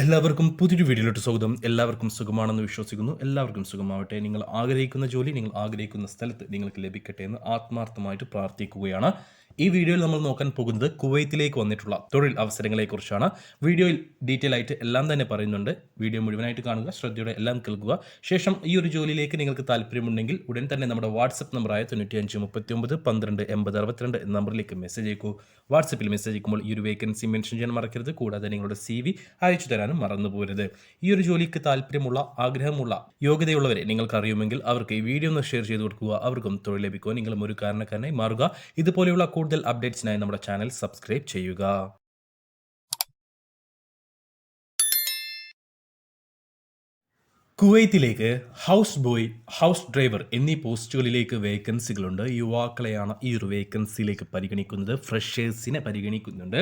എല്ലാവർക്കും പുതിയൊരു വീഡിയോയിലോട്ട് സ്വാഗതം. എല്ലാവർക്കും സുഖമാണെന്ന് വിശ്വസിക്കുന്നു. എല്ലാവർക്കും സുഖമാവട്ടെ. നിങ്ങൾ ആഗ്രഹിക്കുന്ന ജോലി നിങ്ങൾ ആഗ്രഹിക്കുന്ന സ്ഥലത്ത് നിങ്ങൾക്ക് ലഭിക്കട്ടെ എന്ന് ആത്മാർത്ഥമായിട്ട് പ്രാർത്ഥിക്കുകയാണ്. ഈ വീഡിയോയിൽ നമ്മൾ നോക്കാൻ പോകുന്നത് കുവൈത്തിലേക്ക് വന്നിട്ടുള്ള തൊഴിൽ അവസരങ്ങളെക്കുറിച്ചാണ്. വീഡിയോയിൽ ഡീറ്റെയിൽ ആയിട്ട് എല്ലാം തന്നെ പറയുന്നുണ്ട്. വീഡിയോ മുഴുവനായിട്ട് കാണുക, ശ്രദ്ധയോടെ എല്ലാം കേൾക്കുക. ശേഷം ഈ ഒരു ജോലിയിലേക്ക് നിങ്ങൾക്ക് താല്പര്യമുണ്ടെങ്കിൽ ഉടൻ തന്നെ നമ്മുടെ വാട്സപ്പ് നമ്പറായ 9539128062 എന്ന നമ്പറിലേക്ക് മെസ്സേജ് അയക്കൂ. വാട്സപ്പിൽ മെസ്സേജ് അയക്കുമ്പോൾ ഈ ഒരു വേക്കൻസി മെൻഷൻ ചെയ്യാൻ മറക്കരുത്. കൂടാതെ നിങ്ങളുടെ CV അയച്ചു തരാനും മറന്നു പോകരുത്. ഈ ഒരു ജോലിക്ക് താല്പര്യമുള്ള, ആഗ്രഹമുള്ള, യോഗ്യതയുള്ളവരെ നിങ്ങൾക്ക് അറിയുമെങ്കിൽ അവർക്ക് ഈ വീഡിയോ ഒന്ന് ഷെയർ ചെയ്ത് കൊടുക്കുക. അവർക്കും തൊഴിൽ ലഭിക്കുക. നിങ്ങളും ഒരു കാരണക്കാരനായി മാറുക. ഇതുപോലെയുള്ള കൂടുതൽ അപ്ഡേറ്റ്സിനായി നമ്മുടെ ചാനൽ സബ്സ്ക്രൈബ് ചെയ്യുക. കുവൈത്തിലേക്ക് ഹൗസ് ബോയ്, ഹൗസ് ഡ്രൈവർ എന്നീ പോസ്റ്റുകളിലേക്ക് വേക്കൻസികളുണ്ട്. യുവാക്കളെയാണ് ഈ ഒരു വേക്കൻസിയിലേക്ക് പരിഗണിക്കുന്നത്. ഫ്രഷേഴ്സിനെ പരിഗണിക്കുന്നുണ്ട്.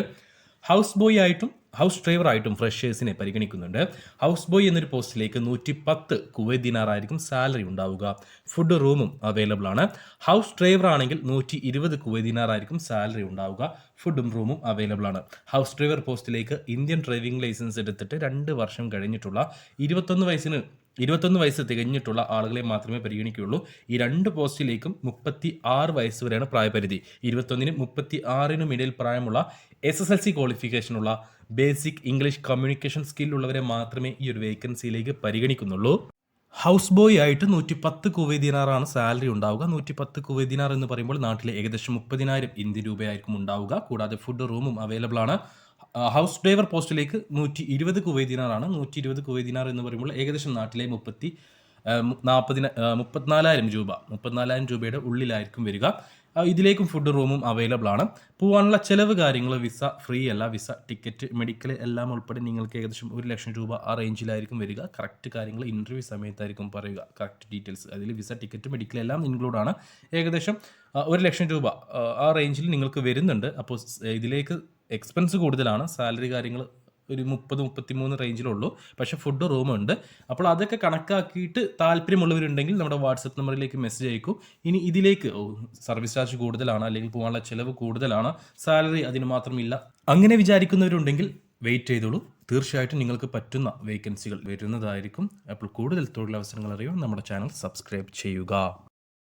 ഹൗസ് ബോയ് ആയിട്ടും ഹൗസ് ഡ്രൈവർ ആയിട്ടും ഫ്രഷേഴ്സിനെ പരിഗണിക്കുന്നുണ്ട്. ഹൗസ് ബോയ് എന്നൊരു പോസ്റ്റിലേക്ക് 110 കുവൈത്ത് ദിനാർ ആയിരിക്കും സാലറി ഉണ്ടാവുക. ഫുഡ് റൂമും അവൈലബിൾ ആണ്. ഹൗസ് ഡ്രൈവർ ആണെങ്കിൽ 120 കുവൈത്ത് ദിനാർ ആയിരിക്കും സാലറി ഉണ്ടാവുക. ഫുഡും റൂമും അവൈലബിൾ ആണ്. ഹൗസ് ഡ്രൈവർ പോസ്റ്റിലേക്ക് ഇന്ത്യൻ ഡ്രൈവിംഗ് ലൈസൻസ് എടുത്തിട്ട് 2 വർഷം കഴിഞ്ഞിട്ടുള്ള 21 വയസ്സ് തികഞ്ഞിട്ടുള്ള ആളുകളെ മാത്രമേ പരിഗണിക്കുകയുള്ളൂ. ഈ 2 പോസ്റ്റിലേക്കും 36 വയസ്സ് വരെയാണ് പ്രായപരിധി. 21നും 36നും ഇടയിൽ പ്രായമുള്ള SSLC ക്വാളിഫിക്കേഷനുള്ള ബേസിക് ഇംഗ്ലീഷ് കമ്മ്യൂണിക്കേഷൻ സ്കില്ലുള്ളവരെ മാത്രമേ ഈ ഒരു വേക്കൻസിയിലേക്ക് പരിഗണിക്കുന്നുള്ളൂ. ഹൗസ് ബോയ് ആയിട്ട് 110 കുവൈത്ത് ദിനാറാണ് സാലറി ഉണ്ടാവുക. 110 കുവൈത്ത് ദിനാർ എന്ന് പറയുമ്പോൾ നാട്ടിലെ ഏകദേശം 30,000 ഇന്ത്യൻ രൂപയായിരിക്കും ഉണ്ടാവുക. കൂടാതെ ഫുഡ് റൂമും അവൈലബിൾ ആണ്. ഹൗസ് ഡ്രൈവർ പോസ്റ്റിലേക്ക് 120 കുവൈത്ത് ദിനാറാണ്. 120 കുവൈത്ത് ദിനാർ എന്ന് പറയുമ്പോൾ ഏകദേശം നാട്ടിലെ 34,000 രൂപയുടെ ഉള്ളിലായിരിക്കും വരിക. ഇതിലേക്കും ഫുഡ് റൂമും അവൈലബിൾ ആണ്. പോകാനുള്ള ചിലവ് കാര്യങ്ങൾ വിസ ഫ്രീ അല്ല. വിസ, ടിക്കറ്റ്, മെഡിക്കൽ എല്ലാം ഉൾപ്പെടെ നിങ്ങൾക്ക് ഏകദേശം 1 ലക്ഷം രൂപ ആ റേഞ്ചിലായിരിക്കും വരിക. കറക്റ്റ് കാര്യങ്ങൾ ഇൻ്റർവ്യൂ സമയത്തായിരിക്കും പറയുക. കറക്റ്റ് ഡീറ്റെയിൽസ് അതിൽ വിസ, ടിക്കറ്റ്, മെഡിക്കൽ എല്ലാം ഇൻക്ലൂഡ് ആണ്. ഏകദേശം 1 ലക്ഷം രൂപ ആ റേഞ്ചിൽ നിങ്ങൾക്ക് വരുന്നുണ്ട്. അപ്പോൾ ഇതിലേക്ക് എക്സ്പെൻസ് കൂടുതലാണ്. സാലറി കാര്യങ്ങൾ ഒരു 30-33 റേഞ്ചിലുള്ളൂ. പക്ഷേ ഫുഡ് റൂമുണ്ട്. അപ്പോൾ അതൊക്കെ കണക്കാക്കിയിട്ട് താല്പര്യമുള്ളവരുണ്ടെങ്കിൽ നമ്മുടെ വാട്സപ്പ് നമ്പറിലേക്ക് മെസ്സേജ് അയക്കൂ. ഇനി ഇതിലേക്ക് സർവീസ് ചാർജ് കൂടുതലാണ്, അല്ലെങ്കിൽ പോകാനുള്ള ചിലവ് കൂടുതലാണ്, സാലറി അതിന് മാത്രമില്ല, അങ്ങനെ വിചാരിക്കുന്നവരുണ്ടെങ്കിൽ വെയിറ്റ് ചെയ്തോളൂ. തീർച്ചയായിട്ടും നിങ്ങൾക്ക് പറ്റുന്ന വേക്കൻസികൾ വരുന്നതായിരിക്കും. അപ്പോൾ കൂടുതൽ തൊഴിലവസരങ്ങൾ അറിയാൻ നമ്മുടെ ചാനൽ സബ്സ്ക്രൈബ് ചെയ്യുക.